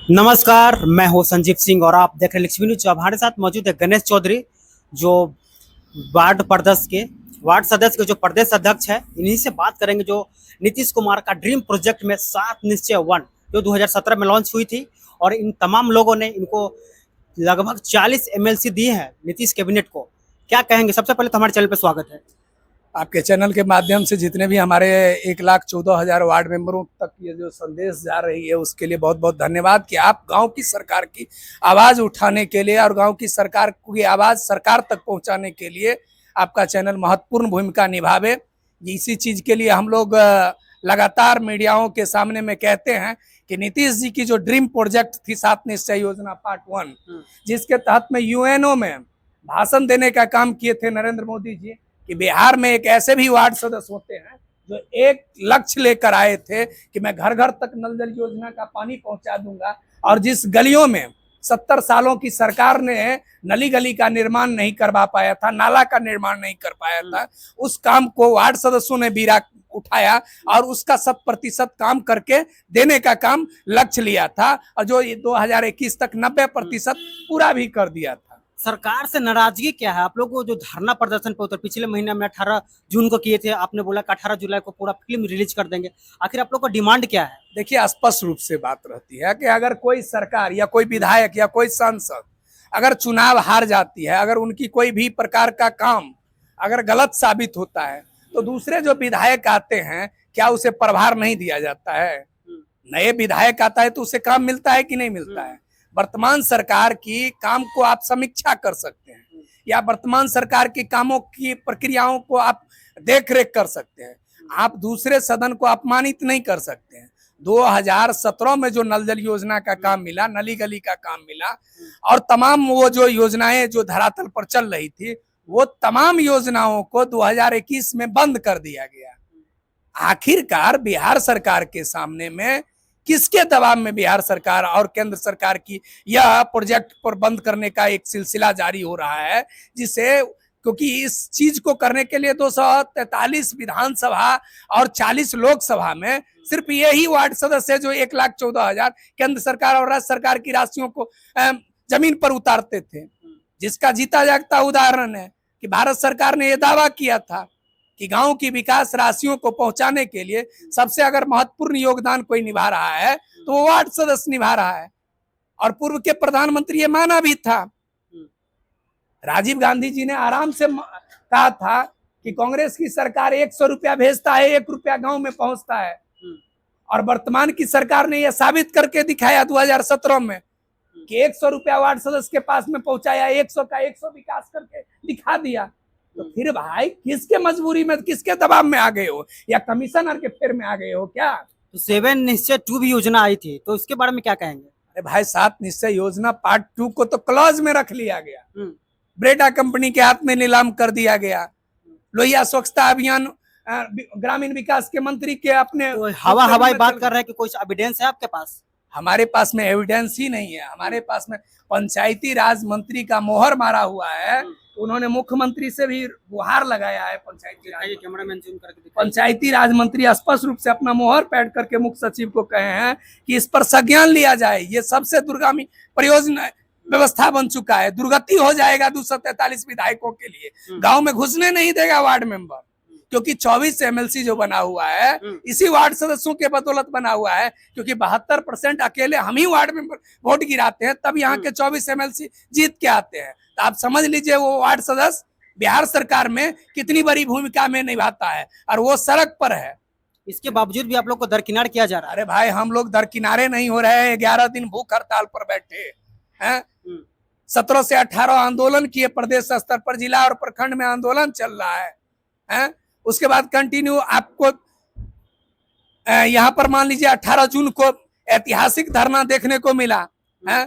नमस्कार, मैं हूं संजीव सिंह और आप देख रहे हैं लक्ष्मी न्यूज। अब हमारे साथ मौजूद है गणेश चौधरी, जो वार्ड प्रदेश के वार्ड सदस्य के जो प्रदेश अध्यक्ष है। इन्हीं से बात करेंगे जो नीतीश कुमार का ड्रीम प्रोजेक्ट में 7 निश्चय 1 जो 2017 में लॉन्च हुई थी, और इन तमाम लोगों ने इनको लगभग 40 एमएलसी दिए हैं नीतीश कैबिनेट को। क्या कहेंगे? सबसे पहले तो हमारे चैनल पर स्वागत है। आपके चैनल के माध्यम से जितने भी हमारे 1,14,000 वार्ड मेंबरों तक ये जो संदेश जा रही है उसके लिए बहुत बहुत धन्यवाद कि आप गांव की सरकार की आवाज़ उठाने के लिए और गांव की सरकार की आवाज़ सरकार तक पहुंचाने के लिए आपका चैनल महत्वपूर्ण भूमिका निभावे। इसी चीज़ के लिए हम लोग लगातार मीडियाओं के सामने में कहते हैं कि नीतीश जी की जो ड्रीम प्रोजेक्ट थी 7 निश्चय योजना पार्ट 1, जिसके तहत में यूएनओ में भाषण देने का काम किए थे नरेंद्र मोदी जी कि बिहार में एक ऐसे भी वार्ड सदस्य होते हैं जो एक लक्ष्य लेकर आए थे कि मैं घर घर तक नल जल योजना का पानी पहुंचा दूंगा, और जिस गलियों में 70 सालों की सरकार ने नली गली का निर्माण नहीं करवा पाया था, नाला का निर्माण नहीं कर पाया था, उस काम को वार्ड सदस्यों ने बीरा उठाया और उसका 100% काम करके देने का काम लक्ष्य लिया था, और जो 2021 तक 90% पूरा भी कर दिया था। सरकार से नाराजगी क्या है? आप लोग को जो धरना प्रदर्शन पे उतर पिछले महीने में 18 जून को किए थे, आपने बोला कि 18 जुलाई को पूरा फिल्म रिलीज कर देंगे। आखिर आप लोग का डिमांड क्या है? देखिए, स्पष्ट रूप से बात रहती है कि अगर कोई सरकार या कोई विधायक या कोई सांसद अगर चुनाव हार जाती है, अगर उनकी कोई भी प्रकार का काम अगर गलत साबित होता है, तो दूसरे जो विधायक आते हैं क्या उसे प्रभार नहीं दिया जाता है? नए विधायक आता है तो उसे काम मिलता है कि नहीं मिलता है? वर्तमान सरकार की काम को आप समीक्षा कर सकते हैं, या वर्तमान सरकार के कामों की प्रक्रियाओं को आप देख रेख कर सकते हैं। आप दूसरे सदन को अपमानित नहीं कर सकते हैं। 2017 में जो नल जल योजना का काम मिला, नली गली का काम मिला, और तमाम वो जो योजनाएं जो धरातल पर चल रही थी, वो तमाम योजनाओं को 2021 में बंद कर दिया गया। आखिरकार बिहार सरकार के सामने में किसके दबाव में बिहार सरकार और केंद्र सरकार की यह प्रोजेक्ट पर बंद करने का एक सिलसिला जारी हो रहा है, जिसे क्योंकि इस चीज को करने के लिए 243 विधानसभा और 40 लोकसभा में सिर्फ यही वार्ड सदस्य जो 1,14,000 केंद्र सरकार और राज्य सरकार की राशियों को जमीन पर उतारते थे, जिसका जीता जागता उदाहरण है कि भारत सरकार ने यह दावा किया था कि गांव की विकास राशियों को पहुंचाने के लिए सबसे अगर महत्वपूर्ण योगदान कोई निभा रहा है तो वो वार्ड सदस्य निभा रहा है, और पूर्व के प्रधानमंत्री ये माना भी था। राजीव गांधी जी ने आराम से कहा था कि कांग्रेस की सरकार 100 रुपया भेजता है, 1 रुपया गांव में पहुंचता है, और वर्तमान की सरकार ने यह साबित करके दिखाया 2017 में कि 100 रुपया वार्ड सदस्य के पास में पहुंचाया, 100 का 100 विकास करके दिखा दिया। तो फिर भाई किसके मजबूरी में, किसके दबाव में आ गए हो, या कमिश्नर के फेर में आ गए हो क्या? तो 7 निश्चय 2 भी योजना आई थी, तो इसके बारे में क्या कहेंगे? अरे भाई, 7 निश्चय योजना पार्ट 2 को तो क्लॉज में रख लिया गया, ब्रेडा कंपनी के हाथ में नीलाम कर दिया गया। लोहिया स्वच्छता अभियान ग्रामीण विकास के मंत्री के अपने तो हवाई बात कर रहे हैं कि कोई एविडेंस है आपके पास? हमारे पास में एविडेंस ही नहीं है। हमारे पास में पंचायती राज मंत्री का मोहर मारा हुआ है, उन्होंने मुख्यमंत्री से भी गुहार लगाया है। पंचायती राज मंत्री स्पष्ट रूप से अपना मोहर पैड करके मुख्य सचिव को कहे हैं कि इस पर संज्ञान लिया जाए। ये सबसे दुर्गामी परियोजना व्यवस्था बन चुका है, दुर्गति हो जाएगा 243 विधायकों के लिए। गांव में घुसने नहीं देगा वार्ड मेंबर, क्योंकि 24 एमएलसी जो बना हुआ है इसी वार्ड सदस्यों के बदौलत बना हुआ है, क्योंकि 72% अकेले हम ही वार्ड मेंबर वोट गिराते हैं, तब यहाँ के 24 एमएलसी जीत के आते हैं। तो आप समझ लीजिए वो वार्ड सदस्य बिहार सरकार में कितनी बड़ी भूमिका में निभाता है, और वो सड़क पर है। इसके बावजूद भी आप लोग को दरकिनार किया जा रहा है। अरे भाई, हम लोग दरकिनारे नहीं हो रहे हैं, 11 दिन भूख हड़ताल पर बैठे हैं। 17 से 18 आंदोलन किए, प्रदेश स्तर पर, जिला और प्रखंड में आंदोलन चल रहा है। उसके बाद कंटिन्यू आपको यहाँ पर मान लीजिए 18 जून को ऐतिहासिक धरना देखने को मिला है,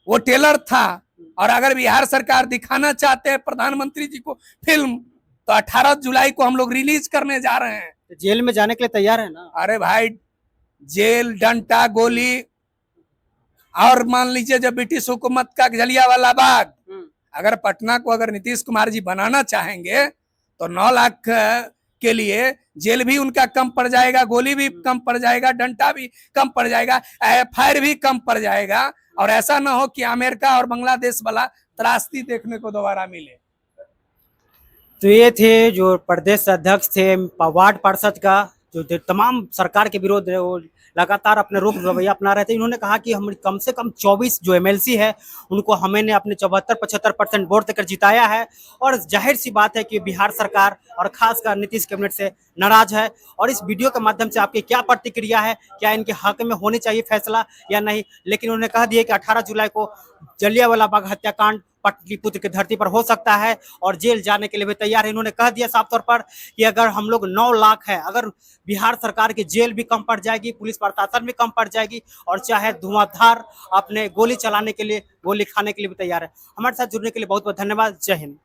वो टेलर था। और अगर बिहार सरकार दिखाना चाहते हैं प्रधानमंत्री जी को फिल्म, तो 18 जुलाई को हम लोग रिलीज करने जा रहे हैं। तो जेल में जाने के लिए तैयार है ना? अरे भाई, जेल, डंटा, गोली, और मान लीजिए जब ब्रिटिश हुकूमत का जलियांवाला बाग, अगर पटना को अगर नीतीश कुमार जी बनाना चाहेंगे तो 9 लाख उसके लिए जेल भी उनका कम पड़ जाएगा, गोली भी कम पड़ जाएगा, डंडा भी कम पड़ जाएगा, एफआईआर भी कम पड़ जाएगा। और ऐसा ना हो कि अमेरिका और बांग्लादेश वाला त्रासदी देखने को दोबारा मिले। तो ये थे जो प्रदेश अध्यक्ष थे वार्ड पार्षद का, जो तमाम सरकार के विरोध है वो लगातार अपने रुख रवैया अपना रहे थे। इन्होंने कहा कि हम कम से कम 24 जो एमएलसी है उनको हमने अपने 74-75% वोट देकर जिताया है। और जाहिर सी बात है कि बिहार सरकार और खासकर नीतीश कैबिनेट से नाराज है। और इस वीडियो के माध्यम से आपकी क्या प्रतिक्रिया है, क्या इनके हक में होनी चाहिए फैसला या नहीं? लेकिन उन्होंने कह दिया कि 18 जुलाई को जलियांवाला बाग हत्याकांड पाटलिपुत्र की धरती पर हो सकता है और जेल जाने के लिए भी तैयार है। इन्होंने कह दिया साफ तौर पर कि अगर हम लोग 9 लाख है, अगर बिहार सरकार की जेल भी कम पड़ जाएगी, पुलिस प्रशासन भी कम पड़ जाएगी और चाहे धुआंधार अपने गोली चलाने के लिए, गोली खाने के लिए भी तैयार है। हमारे साथ जुड़ने के लिए बहुत बहुत धन्यवाद। जय हिंद।